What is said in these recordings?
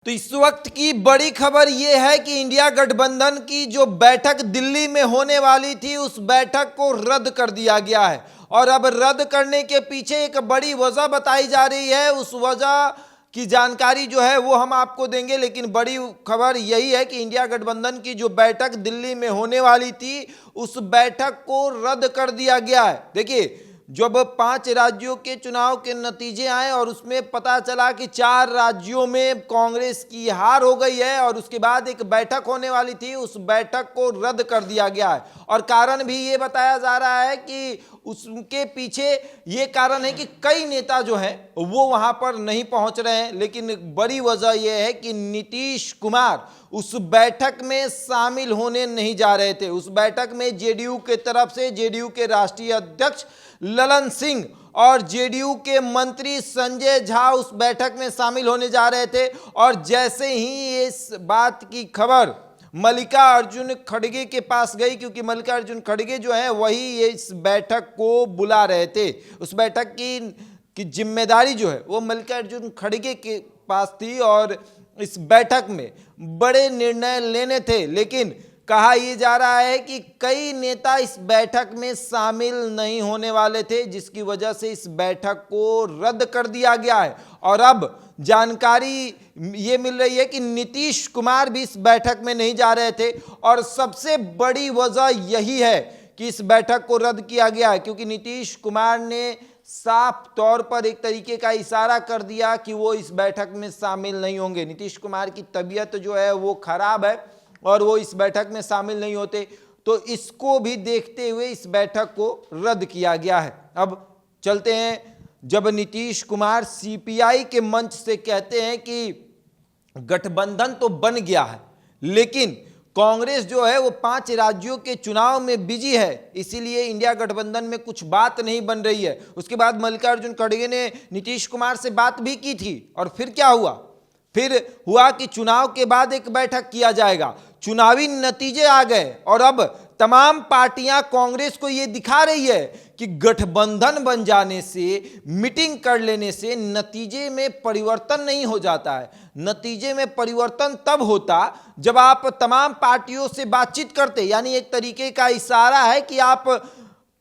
तो इस वक्त की बड़ी खबर यह है कि इंडिया गठबंधन की जो बैठक दिल्ली में होने वाली थी उस बैठक को रद्द कर दिया गया है। और अब रद्द करने के पीछे एक बड़ी वजह बताई जा रही है। उस वजह की जानकारी जो है वो हम आपको देंगे, लेकिन बड़ी खबर यही है कि इंडिया गठबंधन की जो बैठक दिल्ली में होने वाली थी उस बैठक को रद्द कर दिया गया है। देखिए, जब 5 राज्यों के चुनाव के नतीजे आए और उसमें पता चला कि 4 राज्यों में कांग्रेस की हार हो गई है और उसके बाद एक बैठक होने वाली थी, उस बैठक को रद्द कर दिया गया है। और कारण भी ये बताया जा रहा है कि उसके पीछे ये कारण है कि कई नेता जो हैं वो वहां पर नहीं पहुंच रहे हैं। लेकिन बड़ी वजह यह है कि नीतीश कुमार उस बैठक में शामिल होने नहीं जा रहे थे। उस बैठक में जेडीयू के तरफ से जेडीयू के राष्ट्रीय अध्यक्ष ललन सिंह और जेडीयू के मंत्री संजय झा उस बैठक में शामिल होने जा रहे थे। और जैसे ही इस बात की खबर मल्लिकार्जुन खड़गे के पास गई, क्योंकि मल्लिकार्जुन खड़गे जो है वही इस बैठक को बुला रहे थे, उस बैठक की जिम्मेदारी जो है वो मल्लिकार्जुन खड़गे के पास थी और इस बैठक में बड़े निर्णय लेने थे। लेकिन कहा यह जा रहा है कि कई नेता इस बैठक में शामिल नहीं होने वाले थे, जिसकी वजह से इस बैठक को रद्द कर दिया गया है। और अब जानकारी ये मिल रही है कि नीतीश कुमार भी इस बैठक में नहीं जा रहे थे। और सबसे बड़ी वजह यही है कि इस बैठक को रद्द किया गया है, क्योंकि नीतीश कुमार ने साफ तौर पर एक तरीके का इशारा कर दिया कि वो इस बैठक में शामिल नहीं होंगे। नीतीश कुमार की तबीयत जो है वो खराब है और वो इस बैठक में शामिल नहीं होते, तो इसको भी देखते हुए इस बैठक को रद्द किया गया है। अब चलते हैं, जब नीतीश कुमार सीपीआई के मंच से कहते हैं कि गठबंधन तो बन गया है लेकिन कांग्रेस जो है वो 5 राज्यों के चुनाव में बिजी है, इसीलिए इंडिया गठबंधन में कुछ बात नहीं बन रही है। उसके बाद मल्लिकार्जुन खड़गे ने नीतीश कुमार से बात भी की थी और फिर क्या हुआ? फिर हुआ कि चुनाव के बाद एक बैठक किया जाएगा, चुनावी नतीजे आ गए और अब तमाम पार्टियां कांग्रेस को यह दिखा रही है कि गठबंधन बन जाने से, मीटिंग कर लेने से नतीजे में परिवर्तन नहीं हो जाता है। नतीजे में परिवर्तन तब होता जब आप तमाम पार्टियों से बातचीत करते, यानी एक तरीके का इशारा है कि आप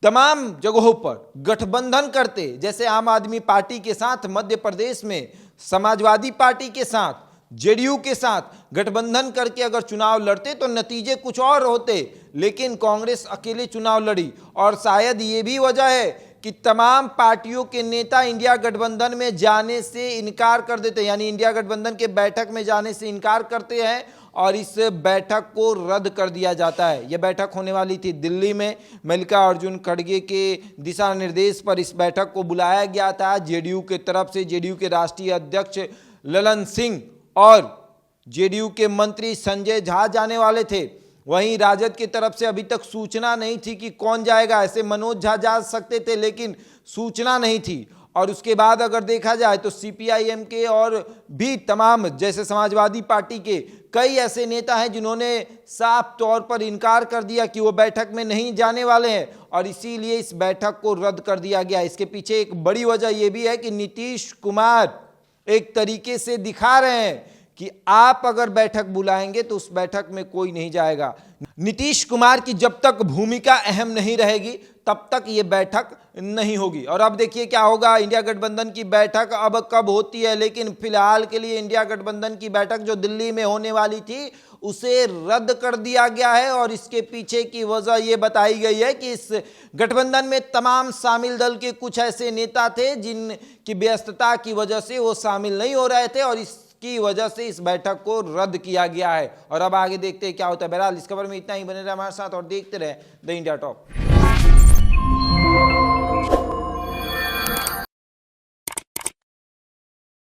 तमाम जगहों पर गठबंधन करते। जैसे आम आदमी पार्टी के साथ मध्य प्रदेश में, समाजवादी पार्टी के साथ, जेडीयू के साथ गठबंधन करके अगर चुनाव लड़ते तो नतीजे कुछ और होते, लेकिन कांग्रेस अकेले चुनाव लड़ी। और शायद ये भी वजह है कि तमाम पार्टियों के नेता इंडिया गठबंधन में जाने से इनकार कर देते, यानी इंडिया गठबंधन के बैठक में जाने से इनकार करते हैं और इस बैठक को रद्द कर दिया जाता है। यह बैठक होने वाली थी दिल्ली में, मल्लिकार्जुन खड़गे के दिशा निर्देश पर इस बैठक को बुलाया गया था। जेडीयू के तरफ से जेडीयू के राष्ट्रीय अध्यक्ष ललन सिंह और जेडीयू के मंत्री संजय झा जाने वाले थे। वहीं राजद की तरफ से अभी तक सूचना नहीं थी कि कौन जाएगा, ऐसे मनोज झा जा सकते थे लेकिन सूचना नहीं थी। और उसके बाद अगर देखा जाए तो सीपीआईएम के और भी तमाम, जैसे समाजवादी पार्टी के कई ऐसे नेता हैं जिन्होंने साफ तौर पर इनकार कर दिया कि वो बैठक में नहीं जाने वाले हैं और इसीलिए इस बैठक को रद्द कर दिया गया। इसके पीछे एक बड़ी वजह यह भी है कि नीतीश कुमार एक तरीके से दिखा रहे हैं कि आप अगर बैठक बुलाएंगे तो उस बैठक में कोई नहीं जाएगा। नीतीश कुमार की जब तक भूमिका अहम नहीं रहेगी तब तक ये बैठक नहीं होगी। और अब देखिए क्या होगा, इंडिया गठबंधन की बैठक अब कब होती है, लेकिन फिलहाल के लिए इंडिया गठबंधन की बैठक जो दिल्ली में होने वाली थी उसे रद्द कर दिया गया है। और इसके पीछे की वजह यह बताई गई है कि इस गठबंधन में तमाम शामिल दल के कुछ ऐसे नेता थे जिनकी व्यस्तता की वजह से वो शामिल नहीं हो रहे थे और इसकी वजह से इस बैठक को रद्द किया गया है। और अब आगे देखते हैं क्या होता है। बहरहाल इस खबर में इतना ही, बने रहे हमारे साथ और देखते रहे द इंडिया टॉप।